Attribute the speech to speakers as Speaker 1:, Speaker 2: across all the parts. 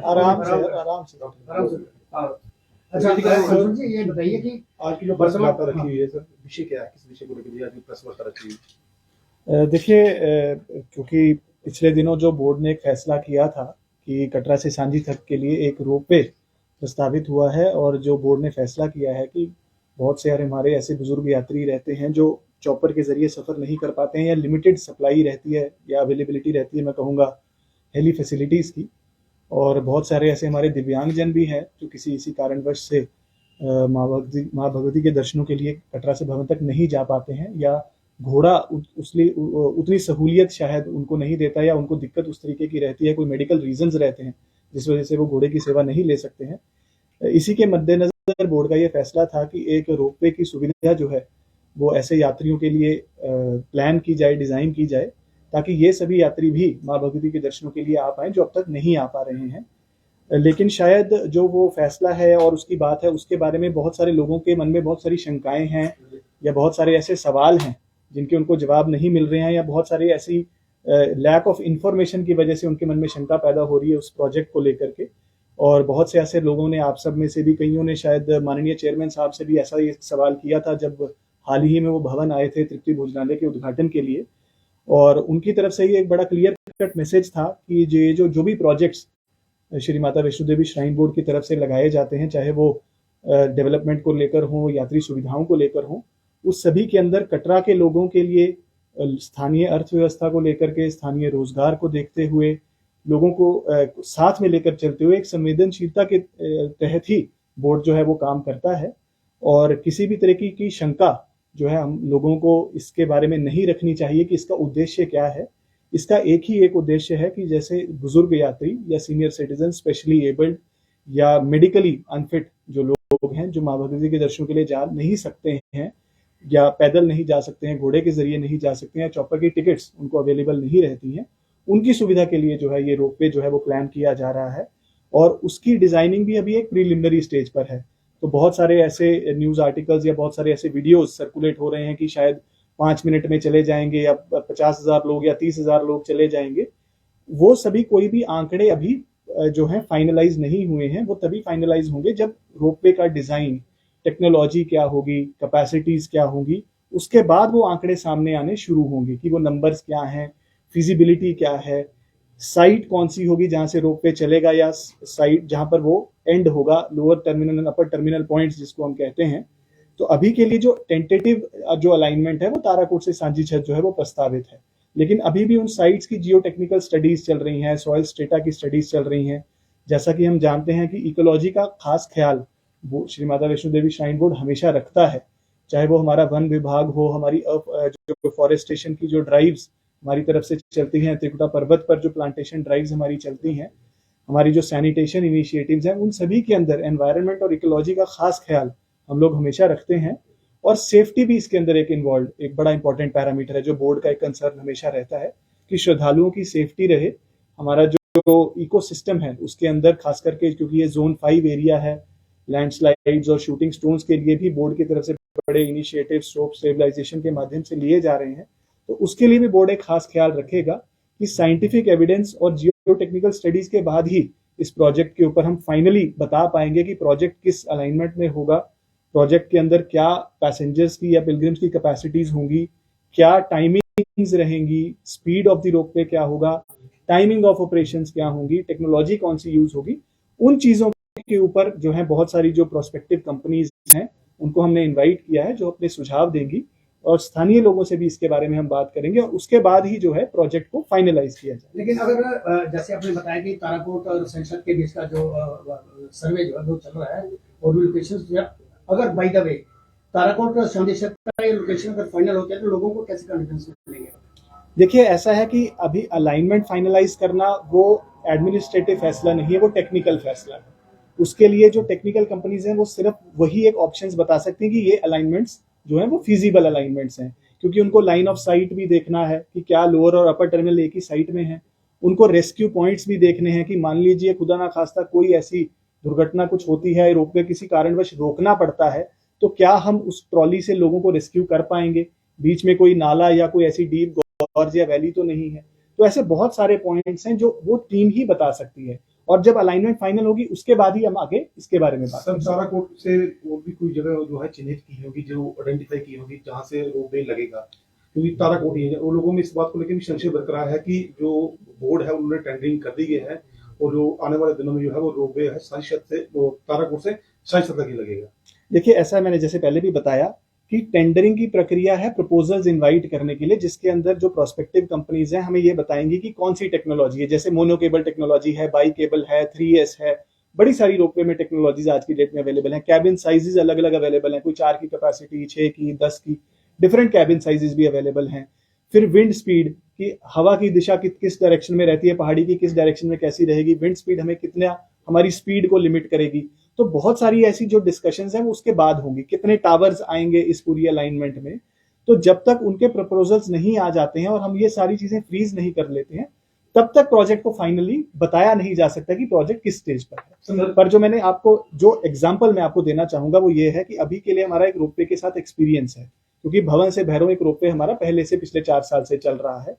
Speaker 1: आराम से आराम से अच्छा सर जी, ये बताइए कि आज की जो प्रेस वार्ता रखी हुई है सर, विषय क्या है, किस विषय को लेकर आज की प्रेस वार्ता रखी हुई है?
Speaker 2: देखिए, क्योंकि पिछले दिनों जो बोर्ड ने एक फैसला किया था कि कटरा से सांझी तक के लिए एक रोपवे प्रस्तावित हुआ है, और जो बोर्ड ने फैसला किया है कि बहुत से हमारे ऐसे बुजुर्ग यात्री रहते हैं जो चॉपर के जरिए सफ़र नहीं कर पाते हैं, या लिमिटेड सप्लाई रहती है या अवेलेबिलिटी रहती है, मैं कहूँगा हेली फैसिलिटीज़ की, और बहुत सारे ऐसे हमारे दिव्यांगजन भी हैं जो किसी इसी कारणवश से माँ भगवती के दर्शनों के लिए कटरा से भवन तक नहीं जा पाते हैं, या घोड़ा उतनी सहूलियत शायद उनको नहीं देता, या उनको दिक्कत उस तरीके की रहती है, कोई मेडिकल रीजंस रहते हैं जिस वजह से वो घोड़े की सेवा नहीं ले सकते हैं। इसी के मद्देनजर बोर्ड का ये फैसला था कि एक रोपवे की सुविधा जो है वो ऐसे यात्रियों के लिए प्लान की जाए, डिज़ाइन की जाए, ताकि ये सभी यात्री भी माँ भगवती के दर्शनों के लिए आ पाएँ जो अब तक नहीं आ पा रहे हैं। लेकिन शायद जो वो फैसला है और उसकी बात है, उसके बारे में बहुत सारे लोगों के मन में बहुत सारी शंकाएं हैं, या बहुत सारे ऐसे सवाल हैं जिनके उनको जवाब नहीं मिल रहे हैं, या बहुत सारी ऐसी लैक ऑफ इंफॉर्मेशन की वजह से उनके मन में शंका पैदा हो रही है उस प्रोजेक्ट को लेकर के। और बहुत से ऐसे लोगों ने, आप सब में से भी कईयों ने शायद माननीय चेयरमैन साहब से भी ऐसा ही सवाल किया था जब हाल ही में वो भवन आए थे तृप्ति भोजनालय के उद्घाटन के लिए, और उनकी तरफ से ये एक बड़ा क्लियर कट मैसेज था कि जो भी projects Shri Mata Vaishno Devi shrine board की तरफ से लगाए जाते हैं, चाहे वो डेवलपमेंट को लेकर हो, यात्री सुविधाओं को लेकर हो, उस सभी के अंदर कटरा के लोगों के लिए स्थानीय अर्थव्यवस्था को लेकर के, स्थानीय रोजगार को देखते हुए, लोगों को साथ में लेकर चलते हुए एक संवेदनशीलता के तहत ही बोर्ड जो है वो काम करता है। और किसी भी तरह की शंका जो है हम लोगों को इसके बारे में नहीं रखनी चाहिए कि इसका उद्देश्य क्या है। इसका एक उद्देश्य है कि जैसे बुजुर्ग यात्री या सीनियर सिटीजन, स्पेशली एबल्ड या मेडिकली अनफिट जो लोग हैं, जो माँ भगवती के दर्शनों के लिए जा नहीं सकते हैं, या पैदल नहीं जा सकते हैं, घोड़े के जरिए नहीं जा सकते हैं, या चॉपर की टिकट्स उनको अवेलेबल नहीं रहती हैं, उनकी सुविधा के लिए जो है ये रोपवे जो है वो प्लान किया जा रहा है। और उसकी डिजाइनिंग भी अभी एक प्रीलिमिनरी स्टेज पर है। तो बहुत सारे ऐसे न्यूज आर्टिकल्स या बहुत सारे ऐसे वीडियोस सर्कुलेट हो रहे हैं कि शायद 5 मिनट में चले जाएंगे, या 50,000 लोग या 30,000 लोग चले जाएंगे। वो सभी कोई भी आंकड़े अभी जो है फाइनलाइज नहीं हुए हैं। वो तभी फाइनलाइज होंगे जब रोपवे का डिजाइन, टेक्नोलॉजी क्या होगी, कैपेसिटीज क्या होंगी, उसके बाद वो आंकड़े सामने आने शुरू होंगे कि वो नंबर्स क्या हैं, फिजिबिलिटी क्या है, साइट कौन सी होगी जहां से रोपवे चलेगा, या साइट जहां पर वो एंड होगा, lower terminal and upper terminal points जिसको हम कहते हैं। तो अभी के लिए जो टेंटेटिव जो अलाइनमेंट है वो ताराकोट से सांझी छत जो है वो प्रस्तावित है, लेकिन अभी भी उन साइट्स की जियो टेक्निकल स्टडीज चल रही हैं, सॉइल स्टेटा की स्टडीज चल रही हैं। जैसा कि हम जानते हैं कि इकोलॉजी का खास ख्याल वो श्री माता वैष्णो देवी श्राइन बोर्ड हमेशा रखता है, चाहे वो हमारा वन विभाग हो, हमारी जो फॉरेस्टेशन की जो ड्राइव्स हमारी तरफ से चलती हैं, त्रिकुटा पर्वत पर जो प्लांटेशन ड्राइव्स हमारी चलती हैं, हमारी जो सैनिटेशन इनिशिएटिव्स हैं, उन सभी के अंदर एनवायरनमेंट और इकोलॉजी का खास ख्याल हम लोग हमेशा रखते हैं। और सेफ्टी भी इसके अंदर एक बड़ा इंपॉर्टेंट पैरामीटर है जो बोर्ड का एक कंसर्न हमेशा रहता है कि श्रद्धालुओं की सेफ्टी रहे। हमारा जो इकोसिस्टम है उसके अंदर खास करके, क्योंकि ये जोन 5 एरिया है, लैंडस्लाइड्स और शूटिंग स्टोन्स के लिए भी बोर्ड की तरफ से बड़े इनिशिएटिव स्लोप स्टेबलाइजेशन के माध्यम से लिए जा रहे हैं। तो उसके लिए भी बोर्ड एक खास ख्याल रखेगा कि साइंटिफिक एविडेंस और जियो टेक्निकल स्टडीज के बाद ही इस प्रोजेक्ट के ऊपर हम फाइनली बता पाएंगे कि प्रोजेक्ट किस अलाइनमेंट में होगा, प्रोजेक्ट के अंदर क्या पैसेंजर्स की या पिलग्रिम्स की कैपेसिटीज होंगी, क्या टाइमिंग्स रहेंगी, स्पीड ऑफ द रोपवे क्या होगा, टाइमिंग ऑफ ऑपरेशंस क्या होंगी, टेक्नोलॉजी कौन सी यूज होगी। उन चीजों के ऊपर जो है बहुत सारी जो प्रोस्पेक्टिव कंपनीज हैं उनको हमने इनवाइट किया है जो अपने सुझाव देंगी, और स्थानीय लोगों से भी इसके बारे में हम बात करेंगे, और उसके बाद ही जो है प्रोजेक्ट को फाइनलाइज किया जाए।
Speaker 1: लेकिन अगर जैसे आपने बताया कि ताराकोट और संसद के बीच का जो सर्वे जो है वो चल रहा है और लोकेशन, अगर बाय द वे ताराकोट और संदेशक का ये लोकेशन अगर फाइनल होता है तो लोगों को कैसे कॉन्फिडेंस मिलेगा?
Speaker 2: देखिए, ऐसा है कि अभी अलाइनमेंट फाइनलाइज करना वो एडमिनिस्ट्रेटिव फैसला नहीं है, वो टेक्निकल फैसला है। उसके लिए जो टेक्निकल कंपनीज हैं वो सिर्फ वही एक ऑप्शंस बता सकती हैं कि ये अलाइनमेंट्स जो है वो फीजिबल अलाइनमेंट्स हैं, क्योंकि उनको लाइन ऑफ साइट भी देखना है कि क्या लोअर और अपर टर्मिनल एक ही साइट में है, उनको रेस्क्यू पॉइंट्स भी देखने हैं कि मान लीजिए खुदा ना खास्ता कोई ऐसी दुर्घटना कुछ होती है, रोपवे किसी कारणवश रोकना पड़ता है, तो क्या हम उस ट्रॉली से लोगों को रेस्क्यू कर पाएंगे, बीच में कोई नाला या कोई ऐसी डीप गॉर्ज या वैली तो नहीं है। तो ऐसे बहुत सारे पॉइंट्स हैं जो वो टीम ही बता सकती है, और जब अलाइनमेंट फाइनल होगी उसके बाद ही हम आगे इसके बारे में बात
Speaker 3: सर ताराकोट से और भी कोई जगह जो है चिन्हित की होगी, जो आइडेंटिफाई की होगी जहां से रोपवे लगेगा, क्योंकि ताराकोट ही है। और लोगों में इस बात को लेकर भी संशय बरकरार है कि जो बोर्ड है उन्होंने टेंडरिंग कर दी गई है और जो आने वाले दिनों में जो है वो रोपवे है साजिश से वो ताराकोट से साजिश तक ही लगेगा।
Speaker 2: देखिए, ऐसा मैंने जैसे पहले भी बताया कि टेंडरिंग की प्रक्रिया है प्रपोजल्स इनवाइट करने के लिए, जिसके अंदर जो प्रोस्पेक्टिव कंपनीज हैं हमें ये बताएंगी कि कौन सी टेक्नोलॉजी है, जैसे मोनो केबल टेक्नोलॉजी है, बाई केबल है, 3S है, बड़ी सारी रोपवे में टेक्नोलॉजीज आज की डेट में अवेलेबल है। कैबिन साइजेस अलग अलग अवेलेबल हैं, कोई 4 की कैपेसिटी, 6 की, 10 की, डिफरेंट कैबिन साइजेस भी अवेलेबल हैं। फिर विंड स्पीड की, हवा की दिशा किस डायरेक्शन में रहती है, पहाड़ी की किस डायरेक्शन में कैसी रहेगी, विंड स्पीड हमें कितना हमारी स्पीड को लिमिट करेगी। तो बहुत सारी ऐसी जो डिस्कशंस हैं वो उसके बाद होंगी, कितने टावर्स आएंगे इस पूरी अलाइनमेंट में। तो जब तक उनके प्रपोजल्स नहीं आ जाते हैं और हम ये सारी चीजें फ्रीज नहीं कर लेते हैं, तब तक प्रोजेक्ट को फाइनली बताया नहीं जा सकता कि प्रोजेक्ट किस स्टेज पर है। पर जो मैंने आपको जो एग्जांपल मैं आपको देना चाहूंगा वो ये है कि अभी के लिए हमारा एक रोपवे के साथ एक्सपीरियंस है, क्योंकि भवन से भैरव एक रोपवे हमारा पहले से पिछले 4 साल से चल रहा है,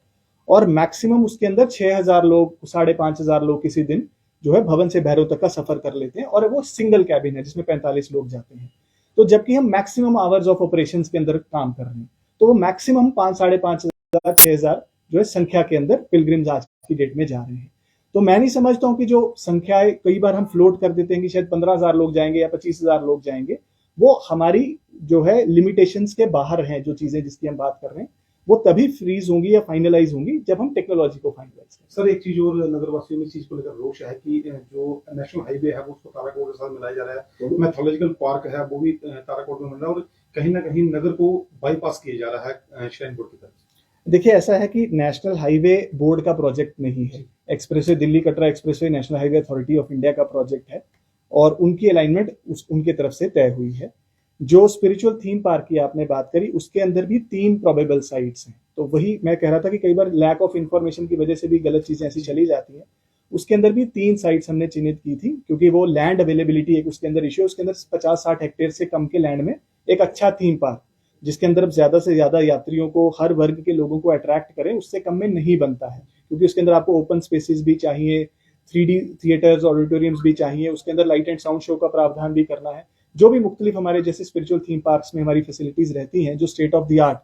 Speaker 2: और मैक्सिमम उसके अंदर 6,000 लोग, 5,500 लोग किसी दिन जो है भवन से भैरव तक का सफर कर लेते हैं, और वो सिंगल कैबिन है जिसमें 45 लोग जाते हैं। तो जबकि हम मैक्सिमम आवर्स ऑफ ऑपरेशंस के अंदर काम कर रहे हैं, तो वो मैक्सिमम 5,500 6,000 जो है संख्या के अंदर पिलग्रिम्स आज की डेट में जा रहे हैं। तो मैं नहीं समझता हूं कि जो संख्याएं कई बार हम फ्लोट कर देते हैं कि शायद 15,000 लोग जाएंगे या 25,000 लोग जाएंगे, वो हमारी जो है लिमिटेशंस के बाहर हैं। जो चीजें जिसकी हम बात कर रहे हैं वो तभी फ्रीज होंगी या फाइनलाइज होंगी जब हम टेक्नोलॉजी को फाइनलाइज करें।
Speaker 3: सर एक चीज और नगरवासियों में इस चीज को लेकर रोष है कि जो नेशनल हाईवे है वो उसको ताराकोट के साथ मिलाया जा रहा है, मैथोलॉजिकल पार्क है वो भी ताराकोट में मिल रहा है, और कहीं ना कहीं नगर को बाईपास किया जा रहा है श्राइन बोर्ड की तरफ से।
Speaker 2: देखिए, ऐसा है कि नेशनल हाईवे बोर्ड का प्रोजेक्ट नहीं है, expressway Delhi Katra expressway national highway authority of India का प्रोजेक्ट है, और उनकी अलाइनमेंट उनकी तरफ से तय हुई है। जो स्पिरिचुअल थीम पार्क की आपने बात करी, उसके अंदर भी 3 प्रोबेबल साइट्स हैं। तो वही मैं कह रहा था कि कई बार लैक ऑफ इंफॉर्मेशन की वजह से भी गलत चीजें ऐसी चली जाती हैं। उसके अंदर भी 3 साइट्स हमने चिन्हित की थी, क्योंकि वो लैंड अवेलेबिलिटी एक उसके अंदर इश्यू है। उसके अंदर 50-60 हेक्टेयर से कम के लैंड में एक अच्छा थीम पार्क, जिसके अंदर अब ज्यादा से ज्यादा यात्रियों को, हर वर्ग के लोगों को अट्रैक्ट करें, उससे कम में नहीं बनता है, क्योंकि उसके अंदर आपको ओपन स्पेसेस भी चाहिए, 3D थिएटर्स, ऑडिटोरियम्स भी चाहिए, उसके अंदर लाइट एंड साउंड शो का प्रावधान भी करना है। जो भी मुख्तलिफ हमारे जैसे स्पिरिचुअल थीम पार्क्स में हमारी फैसिलिटीज रहती हैं, जो स्टेट ऑफ द आर्ट,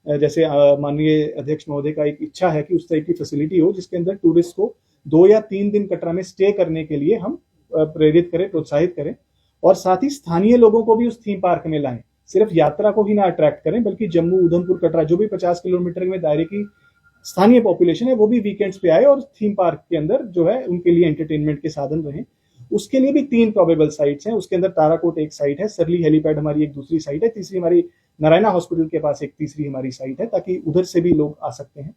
Speaker 2: जैसे माननीय अध्यक्ष महोदय का एक इच्छा है कि उस तरह की फैसिलिटी हो जिसके अंदर टूरिस्ट को 2 या 3 दिन कटरा में स्टे करने के लिए हम प्रेरित करें, प्रोत्साहित करें, और साथ ही स्थानीय लोगों को भी उस थीम पार्क में लाएं। सिर्फ यात्रा को ही ना अट्रैक्ट करें, बल्कि जम्मू, उधमपुर, कटरा जो भी 50 किलोमीटर में दायरे की स्थानीय पॉपुलेशन है वो भी वीकेंड्स पे आए और थीम पार्क के अंदर जो है उनके लिए एंटरटेनमेंट के साधन रहे। उसके लिए भी 3 प्रोबेबल साइट्स हैं। उसके अंदर ताराकोट एक साइट है, सरली हेलीपैड हमारी एक दूसरी साइट है, तीसरी हमारी नारायणा हॉस्पिटल के पास एक तीसरी हमारी साइट है, ताकि उधर से भी लोग आ सकते हैं।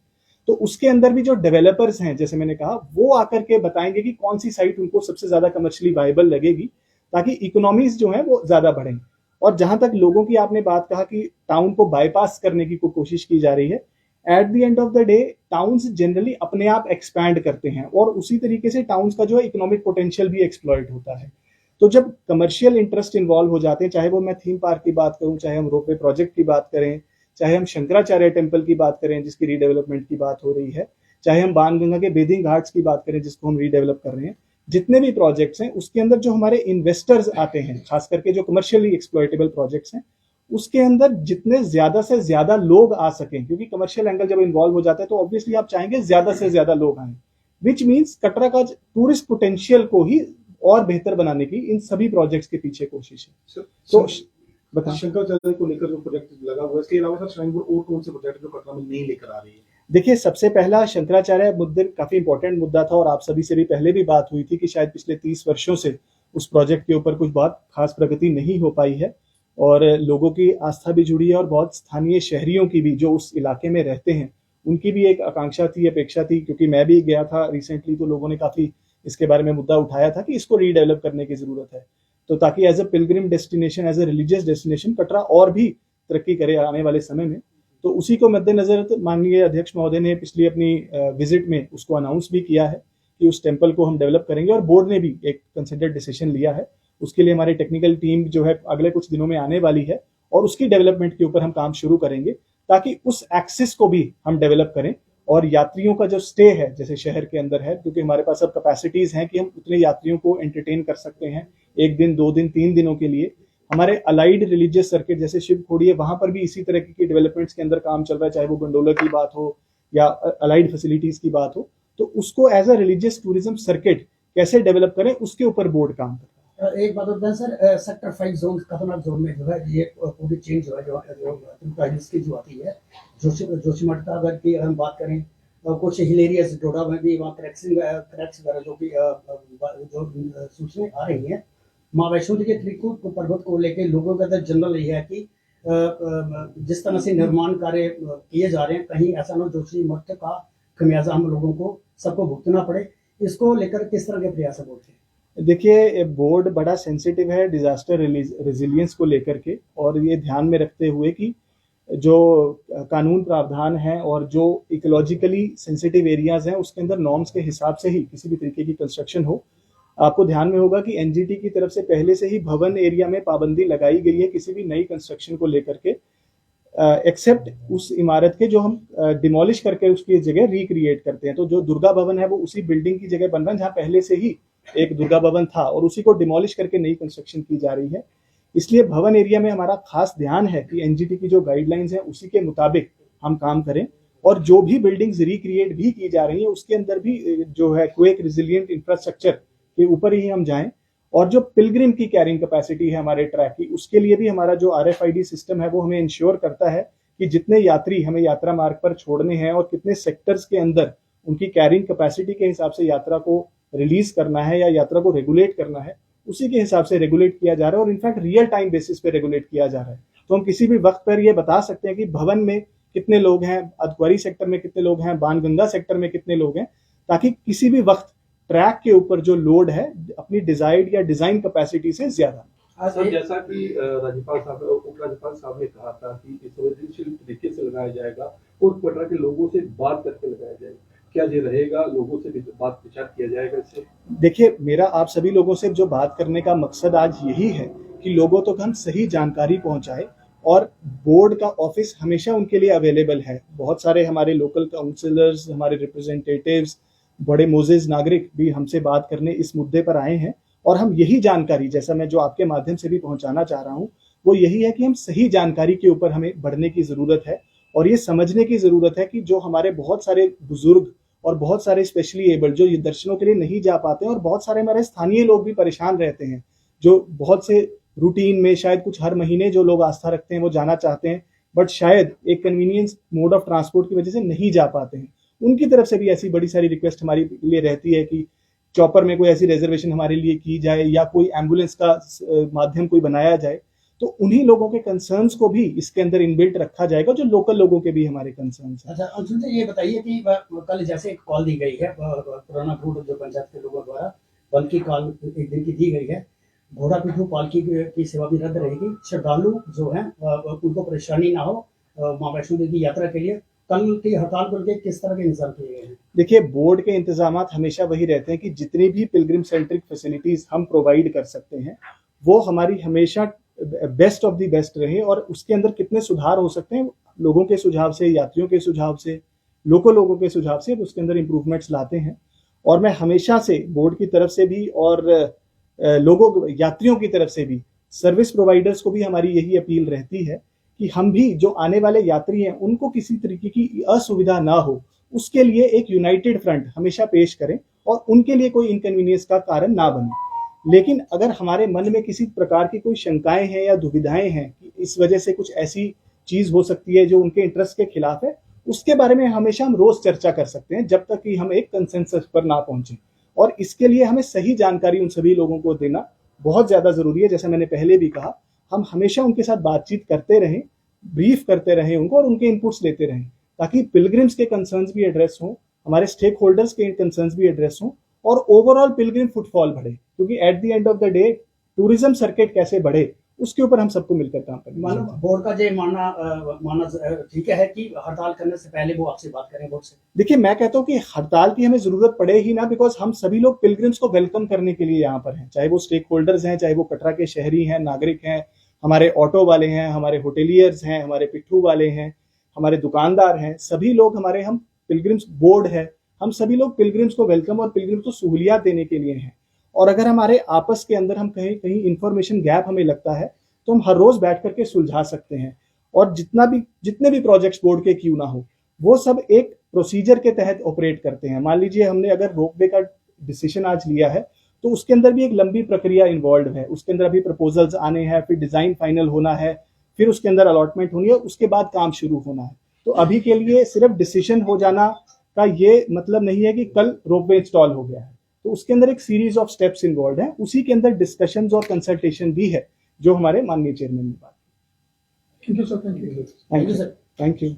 Speaker 2: तो उसके अंदर भी जो डेवलपर्स हैं, जैसे मैंने कहा, वो आकर के बताएंगे कि कौन सी साइट उनको सबसे ज्यादा कमर्शियली वायबल लगेगी, ताकि इकोनॉमीज जो है वो ज्यादा बढ़ें। और जहां तक लोगों की आपने बात कहा कि टाउन को बाईपास करने की कोशिश की जा रही है, at the end of the day towns generally अपने आप एक्सपैंड करते हैं, और उसी तरीके से टाउन्स का जो है इकोनॉमिक पोटेंशियल भी एक्सप्लॉइट होता है। तो जब कमर्शियल इंटरेस्ट इन्वॉल्व हो जाते हैं, चाहे वो मैं थीम पार्क की बात करूं, चाहे हम रोपवे प्रोजेक्ट की बात करें, चाहे हम शंकराचार्य टेम्पल की बात करें जिसकी रीडेवलपमेंट की बात हो रही है, चाहे हम बाणगंगा के बेदिंग घाट्स की बात करें जिसको हम रीडेवलप कर रहे हैं, जितने भी प्रोजेक्ट्स हैं उसके अंदर जो हमारे इन्वेस्टर्स आते हैं, खास करके जो कमर्शियली एक्सप्लॉइटेबल प्रोजेक्ट्स हैं, उसके अंदर जितने ज्यादा से ज्यादा लोग आ सकें, क्योंकि कमर्शियल एंगल जब इन्वॉल्व हो जाता है तो ऑब्वियसली आप चाहेंगे ज्यादा से ज्यादा लोग आए, विच मीन्स कटरा का टूरिस्ट पोटेंशियल को ही और बेहतर बनाने की इन सभी प्रोजेक्ट्स के पीछे कोशिश है। तो बता,
Speaker 3: शंकराचार्य को लेकर जो प्रोजेक्ट लगा हुआ है, इसके अलावा सर श्राइन बोर्ड और कौन से प्रोजेक्ट जो कटरा में नहीं लेकर आ रही है?
Speaker 2: देखिए, सबसे पहला शंकराचार्य मुद्दे काफी इंपॉर्टेंट मुद्दा था, और आप सभी से भी पहले भी बात हुई थी कि शायद पिछले 30 वर्षों से उस प्रोजेक्ट के ऊपर कुछ बहुत खास प्रगति नहीं हो पाई है, और लोगों की आस्था भी जुड़ी है, और बहुत स्थानीय शहरियों की भी जो उस इलाके में रहते हैं उनकी भी एक आकांक्षा थी, अपेक्षा थी। क्योंकि मैं भी गया था रिसेंटली, तो लोगों ने काफी इसके बारे में मुद्दा उठाया था कि इसको रीडेवलप करने की जरूरत है, तो ताकि as a pilgrim destination, as a religious destination Katra और भी तरक्की करे आने वाले समय में। तो उसी को मद्देनजर माननीय अध्यक्ष महोदय ने पिछली अपनी विजिट में उसको अनाउंस भी किया है कि उस टेम्पल को हम डेवलप करेंगे, और बोर्ड ने भी एक कंसिडर्ड डिसीजन लिया है। उसके लिए हमारी टेक्निकल टीम जो है अगले कुछ दिनों में आने वाली है, और उसकी डेवलपमेंट के ऊपर हम काम शुरू करेंगे, ताकि उस एक्सिस को भी हम डेवलप करें। और यात्रियों का जो स्टे है जैसे शहर के अंदर है, क्योंकि हमारे पास अब कैपेसिटीज हैं कि हम उतने यात्रियों को एंटरटेन कर सकते हैं 1 दिन 2 दिन 3 दिनों के लिए। हमारे अलाइड रिलीजियस सर्किट जैसे शिव खोड़ी है, वहां पर भी इसी तरह की डेवलपमेंट्स के अंदर काम चल रहा है, चाहे वो गंडोला की बात हो या अलाइड फैसिलिटीज की बात हो। तो उसको as a religious tourism circuit कैसे डेवलप करें, उसके ऊपर बोर्ड काम कर रहा है।
Speaker 1: एक बात होता है सर, सेक्टर 5 जोन खतरनाक जोन में जो है ये पूरी चेंज जो है जो की जो आती है जोशीमठ का अगर की हम बात करें, कुछ हिल एरियाज डोडा में भी वहाँ क्रैक्स वगैरह जो भी जो सूचनाएं आ रही हैं, माँ वैष्णो देवी के त्रिकूट पर्वत को लेकर लोगों का तो जनरल यही है कि जिस तरह से निर्माण कार्य किए जा रहे हैं, कहीं ऐसा ना जोशीमठ का खमियाजा हम लोगों को सबको भुगतना पड़े। इसको लेकर किस तरह के प्रयास होते हैं?
Speaker 2: देखिए, बोर्ड बड़ा सेंसिटिव है डिजास्टर रेजिलियंस को लेकर के, और ये ध्यान में रखते हुए कि जो कानून प्रावधान है और जो इकोलॉजिकली सेंसिटिव एरियाज हैं उसके अंदर नॉर्म्स के हिसाब से ही किसी भी तरीके की कंस्ट्रक्शन हो। आपको ध्यान में होगा कि एनजीटी की तरफ से पहले से ही भवन एरिया में पाबंदी लगाई गई है किसी भी नई कंस्ट्रक्शन को लेकर के, एक्सेप्ट उस इमारत के जो हम डिमोलिश करके उसकी जगह रिक्रिएट करते हैं। तो जो दुर्गा भवन है वो उसी बिल्डिंग की जगह बन रहा है जहाँ पहले से ही एक दुर्गा भवन था, और उसी को डिमोलिश करके नई कंस्ट्रक्शन की जा रही है। इसलिए भवन एरिया में हमारा खास ध्यान है कि एनजीटी की जो गाइडलाइंस है उसी के मुताबिक हम काम करें, और जो भी बिल्डिंग्स रिक्रिएट भी की जा रही है उसके अंदर भी जो है क्वेक रेजिलिएंट इंफ्रास्ट्रक्चर के ऊपर ही हम जाएं। और जो पिलग्रिम की कैरिंग कैपेसिटी है हमारे ट्रैक की, उसके लिए भी हमारा जो RFID सिस्टम है वो हमें इंश्योर करता है कि जितने यात्री हमें यात्रा मार्ग पर छोड़ने हैं और कितने सेक्टर्स के अंदर उनकी कैरिंग कैपेसिटी के हिसाब से यात्रा को रिलीज करना है या यात्रा को रेगुलेट करना है, उसी के हिसाब से रेगुलेट किया जा रहा है, और इनफैक्ट रियल टाइम बेसिस पे रेगुलेट किया जा रहा है। तो हम किसी भी वक्त पर ये बता सकते हैं कि भवन में कितने लोग हैं, अधक्वारी सेक्टर में कितने लोग हैं, बाणगंगा सेक्टर में कितने लोग हैं, ताकि किसी भी वक्त ट्रैक के ऊपर जो लोड है अपनी डिजायर्ड या डिजाइन कैपेसिटी से ज्यादा।
Speaker 3: सर, जैसा कि राज्यपाल साहब उपराज्यपाल साहब ने कहा था कि इस संवेदनशील तरीके से लगाया जाएगा और कटरा के लोगों से बात करके लगाया जाएगा, क्या ये रहेगा? लोगों से भी बात विचार किया जाएगा इससे?
Speaker 2: देखिए, मेरा आप सभी लोगों से जो बात करने का मकसद आज यही है कि लोगों तक हम सही जानकारी पहुंचाए, और बोर्ड का ऑफिस हमेशा उनके लिए अवेलेबल है। बहुत सारे हमारे लोकल काउंसिलर्स, हमारे रिप्रेजेंटेटिव्स, बड़े मोजेज नागरिक भी हमसे बात करने इस मुद्दे पर आए हैं, और हम यही जानकारी, जैसा मैं जो आपके माध्यम से भी पहुंचाना चाह रहा हूं, वो यही है कि हम सही जानकारी के ऊपर हमें बढ़ने की जरूरत है, और ये समझने की जरूरत है कि जो हमारे बहुत सारे बुजुर्ग और बहुत सारे स्पेशली एबल्ड जो ये दर्शनों के लिए नहीं जा पाते हैं, और बहुत सारे हमारे स्थानीय लोग भी परेशान रहते हैं, जो बहुत से रूटीन में शायद कुछ हर महीने जो लोग आस्था रखते हैं वो जाना चाहते हैं, बट शायद एक कन्वीनियंस मोड ऑफ ट्रांसपोर्ट की वजह से नहीं जा पाते हैं। उनकी तरफ से भी ऐसी बड़ी सारी रिक्वेस्ट हमारे लिए रहती है कि चॉपर में कोई ऐसी रिजर्वेशन हमारे लिए की जाए, या कोई एम्बुलेंस का माध्यम कोई बनाया जाए। तो उन्हीं लोगों के कंसर्न्स को भी इसके अंदर इनबिल्ट रखा जाएगा, जो लोकल लोगों के भी हमारे कंसर्न्स हैं।
Speaker 1: अच्छा अर्जुन जी, ये बताइए कि कल जैसे एक कॉल दी गई है पुराना रूट जो पंचायत के लोगों द्वारा, बल्कि कॉल एक दिन की दी गई है, घोड़ा पीठू पालकी की सेवा भी रद्द रहेगी। श्रद्धालु जो हैं उनको परेशानी ना हो माँ वैष्णो देवी की यात्रा के लिए कल की हड़ताल को लेकर किस तरह के इंतजाम किए गए हैं?
Speaker 2: देखिए, बोर्ड के इंतजाम हमेशा वही रहते हैं कि जितनी भी पिलग्रिम सेंट्रिक फैसिलिटीज हम प्रोवाइड कर सकते हैं वो हमारी हमेशा बेस्ट ऑफ द बेस्ट रहे, और उसके अंदर कितने सुधार हो सकते हैं लोगों के सुझाव से, यात्रियों के सुझाव से, लोगों के सुझाव से उसके अंदर इम्प्रूवमेंट्स लाते हैं। और मैं हमेशा से बोर्ड की तरफ से भी और यात्रियों की तरफ से भी, सर्विस प्रोवाइडर्स को भी हमारी यही अपील रहती है कि हम भी जो आने वाले यात्री हैं उनको किसी तरीके की असुविधा ना हो, उसके लिए एक यूनाइटेड फ्रंट हमेशा पेश करें और उनके लिए कोई इनकन्वीनियंस का कारण ना बने। लेकिन अगर हमारे मन में किसी प्रकार की कोई शंकाएं हैं या दुविधाएं हैं कि इस वजह से कुछ ऐसी चीज हो सकती है जो उनके इंटरेस्ट के खिलाफ है, उसके बारे में हमेशा हम रोज चर्चा कर सकते हैं, जब तक कि हम एक कंसेंसस पर ना पहुंचे। और इसके लिए हमें सही जानकारी उन सभी लोगों को देना बहुत ज्यादा जरूरी है। जैसा मैंने पहले भी कहा, हम हमेशा उनके साथ बातचीत करते रहें, ब्रीफ करते रहें उनको, और उनके इनपुट्स लेते रहें, ताकि पिलग्रिम्स के कंसर्न्स भी एड्रेस हों, हमारे स्टेक होल्डर्स के कंसर्न्स भी एड्रेस हों, और ओवरऑल पिलग्रिम फुटफॉल बढ़े। क्योंकि at the end of the day tourism circuit कैसे बढ़े उसके ऊपर हम सबको मिलकर काम करेंगे।
Speaker 1: मानो बोर्ड का जो मानना ठीक है कि हड़ताल करने से पहले वो आपसे बात करें बोर्ड से।
Speaker 2: देखिए, मैं कहता हूँ कि हड़ताल की हमें जरूरत पड़े ही ना, बिकॉज हम सभी लोग पिलग्रिम्स को वेलकम करने के लिए यहाँ पर हैं, चाहे वो स्टेक होल्डर्स हैं, चाहे वो कटरा के शहरी हैं, नागरिक हैं, हमारे ऑटो वाले हैं, हमारे होटेलियर्स हैं, हमारे पिट्ठू वाले हैं, हमारे दुकानदार हैं, सभी लोग हमारे, हम पिलग्रिम्स बोर्ड है, हम सभी लोग पिलग्रिम्स को वेलकम और पिलग्रिम्स को सहूलियात देने के लिए हैं। और अगर हमारे आपस के अंदर हम कहीं कहीं इंफॉर्मेशन गैप हमें लगता है तो हम हर रोज बैठ करके सुलझा सकते हैं। और जितने भी प्रोजेक्ट्स बोर्ड के क्यों ना हो, वो सब एक प्रोसीजर के तहत ऑपरेट करते हैं। मान लीजिए हमने अगर रोपवे का डिसीजन आज लिया है तो उसके अंदर भी एक लंबी प्रक्रिया इन्वॉल्व है, उसके अंदर अभी प्रपोजल्स आने हैं, फिर डिजाइन फाइनल होना है, फिर उसके अंदर अलॉटमेंट होनी है, उसके बाद काम शुरू होना है। तो अभी के लिए सिर्फ डिसीजन हो जाना का ये मतलब नहीं है कि कल रोपवे इंस्टॉल हो गया है, तो उसके अंदर एक सीरीज ऑफ स्टेप्स इन्वॉल्व है, उसी के अंदर डिस्कशंस और कंसल्टेशन भी है जो हमारे माननीय चेयरमैन ने बात की।
Speaker 1: Thank you sir.
Speaker 2: Thank you.